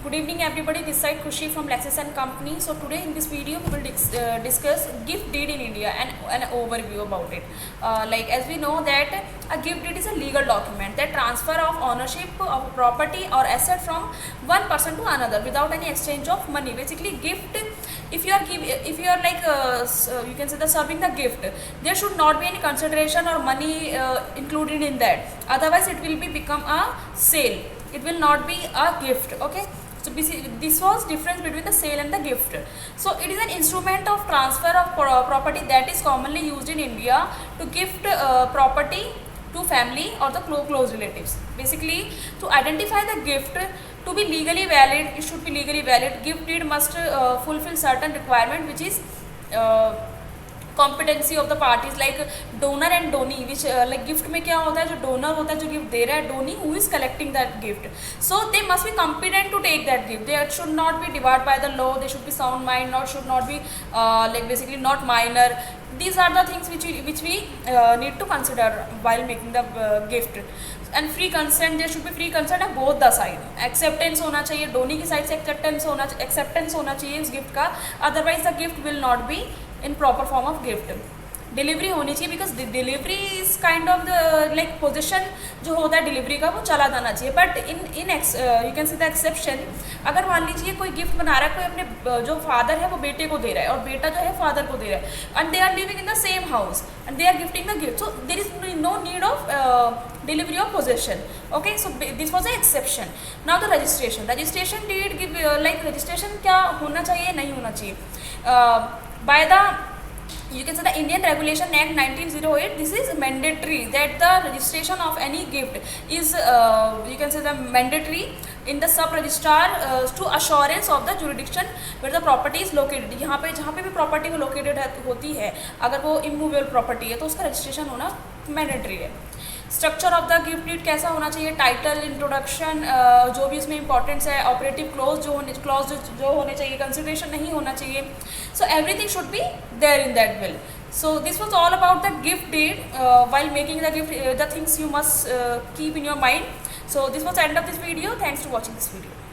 Good evening everybody, this side Khushi from Lexis and Company. So today in this video we will discuss gift deed in India and an overview about it. Like as we know that a gift deed is a legal document that transfer of ownership of property or asset from one person to another without any exchange of money. Basically gift, if you are you can say the serving the gift, there should not be any consideration or money included in that. Otherwise it will be become a sale. It will not be a gift. Okay. So this was difference between the sale and the gift. So it is an instrument of transfer of property that is commonly used in India to gift property to family or the close relatives. Basically, to identify the gift to be legally valid, it should be legally valid. Gift deed must fulfill certain requirement, which is competency of the parties like donor and donee which like gift में क्या होता है, जो donor होता है जो gift दे रहा है, donee who is collecting that gift, so they must be competent to take that gift. They should not be divide by the law, they should be sound mind, not should not be like basically not minor. These are the things which we need to consider while making the gift. And free consent, there should be free consent of both the side. Acceptance होना चाहिए, Downey की side से acceptance होना चाहिए इस gift का, otherwise the gift will not be in proper form of gift. Delivery होनी चाहिए because delivery is kind of the like position जो होता है डिलीवरी का, वो चला जाना चाहिए. But in you can see the exception, अगर मान लीजिए कोई गिफ्ट बना रहा है, कोई अपने जो फादर है वो बेटे को दे रहा है और बेटा जो है फादर को दे रहा है, and they are living in the same house and they are gifting the gift, so there is no need of delivery of possession. Okay, so this was a exception. Now the registration deed give like registration क्या होना चाहिए, नहीं होना चाहिए. By the you can say the Indian Regulation Act 1908, this is mandatory that the registration of any gift is you can say the mandatory in the sub registrar to assurance of the jurisdiction where the property is located. यहाँ पे जहाँ पे भी property वो located होती है, अगर वो इमूवेबल प्रॉपर्टी है तो उसका रजिस्ट्रेशन होना मैंडेटरी है. Structure of the gift deed कैसा होना चाहिए, टाइटल, इंट्रोडक्शन, जो भी इसमें इंपॉर्टेंस है, ऑपरेटिव क्लोज जो होने चाहिए, कंसिडरेशन नहीं होना चाहिए. So everything should be there in that will. So this was all about the gift deed. While making the gift, the things you must keep in your mind. So this was the end of this video. Thanks for watching this video.